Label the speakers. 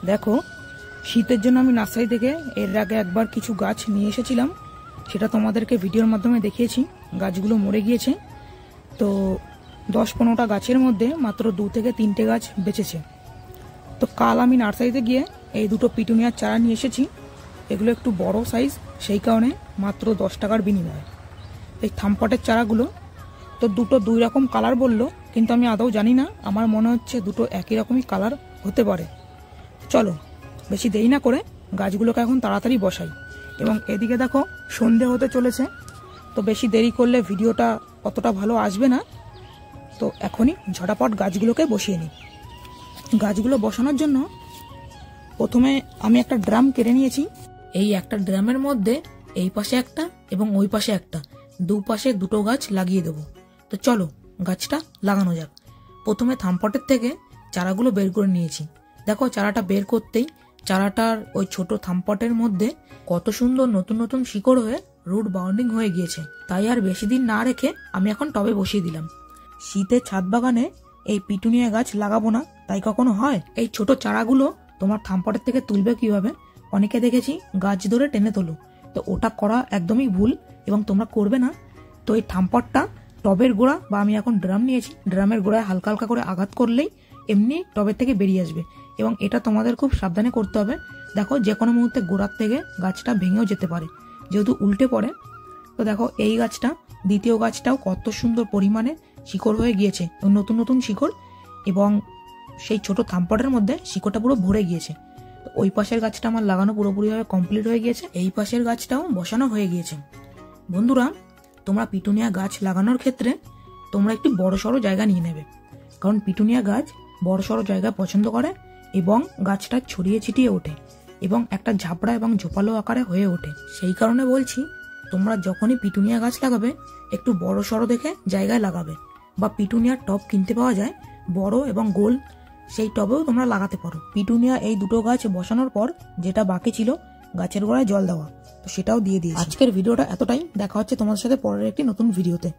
Speaker 1: দেখো, শীতের জন্য আমি নার্সারি থেকে এর আগে একবার কিছু গাছ নিয়ে এসেছিলাম, সেটা তোমাদেরকে ভিডিওর মাধ্যমে দেখিয়েছি। গাছগুলো মরে গিয়েছে, তো 10-15টা গাছের মধ্যে মাত্র 2 থেকে 3টে গাছ বেঁচেছে। তো কাল আমি নার্সারিতে গিয়ে এই দুটো পিটুনিয়ার চারা নিয়ে এসেছি। এগুলো একটু বড় সাইজ, সেই কারণে মাত্র 10 টাকার বিনিময়ে। এই থামপটের চারাগুলো তো দুটো 2 রকম কালার বললো, কিন্তু আমি আদৌ জানি না, আমার মনে হচ্ছে দুটো একই রকমই কালার হতে পারে। চলো বেশি দেরি না করে গাছগুলোকে এখন তাড়াতাড়ি বসাই। এবং এদিকে দেখো সন্ধে হতে চলেছে, তো বেশি দেরি করলে ভিডিওটা অতটা ভালো আসবে না। তো এখনই ঝটাপট গাছগুলোকে বসিয়ে নিই। গাছগুলো বসানোর জন্য প্রথমে আমি একটা ড্রাম কেটে নিয়েছি। এই একটা ড্রামের মধ্যে এই পাশে একটা এবং ওই পাশে একটা, দুপাশে দুটো গাছ লাগিয়ে দেবো। তো চলো গাছটা লাগানো যাক। প্রথমে থামপটের থেকে চারাগুলো বের করে নিয়েছি। দেখো চারাটা বের করতেই চারাটার ওই ছোট থামপটের মধ্যে কত সুন্দর নতুন নতুন শিকড় হয়ে রুট বাউন্ডিং হয়ে গিয়েছে। তাই আর বেশি দিন না রেখে আমি এখন টবে বসিয়ে দিলাম। শীতে ছাদ বাগানে এই পিটুনিয়া গাছ লাগাবো না তাই কখনো হয়? এই ছোট চারাগুলো তোমার থামপটের থেকে তুলবে কিভাবে? অনেকে দেখেছি গাছ ধরে টেনে তোলো, তো ওটা করা একদমই ভুল এবং তোমরা করবে না। তো এই থামপটটা টবের গোড়া, বা আমি এখন ড্রাম নিয়েছি, ড্রামের গোড়ায় হালকা হালকা করে আঘাত করলেই এমনি টবের থেকে বেরিয়ে আসবে। এবং এটা তোমাদের খুব সাবধানে করতে হবে। দেখো যে কোনো মুহূর্তে গোড়ার থেকে গাছটা ভেঙেও যেতে পারে, যেহেতু উল্টে পড়ে। তো দেখো এই গাছটা, দ্বিতীয় গাছটাও কত সুন্দর পরিমাণে শিকড় হয়ে গিয়েছে, নতুন নতুন শিকড়, এবং সেই ছোট থামপটের মধ্যে শিকড়টা পুরো ভরে গিয়েছে। তো ওই পাশের গাছটা আমার লাগানো পুরোপুরিভাবে কমপ্লিট হয়ে গিয়েছে, এই পাশের গাছটাও বসানো হয়ে গিয়েছে। বন্ধুরা, তোমরা পিটুনিয়া গাছ লাগানোর ক্ষেত্রে তোমরা একটু বড়সড় জায়গা নিয়ে নেবে, কারণ পিটুনিয়া গাছ বড়সড় জায়গা পছন্দ করে এবং গাছটা ছড়িয়ে ছিটিয়ে ওঠে এবং একটা ঝাপড়া এবং ঝোপালো আকারে হয়ে ওঠে। সেই কারণে বলছি, তোমরা যখনই পিটুনিয়া গাছ লাগাবে একটু বড়সড় দেখে জায়গায় লাগাবে, বা পিটুনিয়ার টব কিনতে পাওয়া যায় বড় এবং গোল, সেই টবেও তোমরা লাগাতে পারো। পিটুনিয়া এই দুটো গাছ বসানোর পর যেটা বাকি ছিল গাছের গোড়ায় জল দেওয়া, তো সেটাও দিয়ে দিয়েছি। আজকের ভিডিওটা এতটাই। দেখা হচ্ছে তোমাদের সাথে পরের একটি নতুন ভিডিওতে।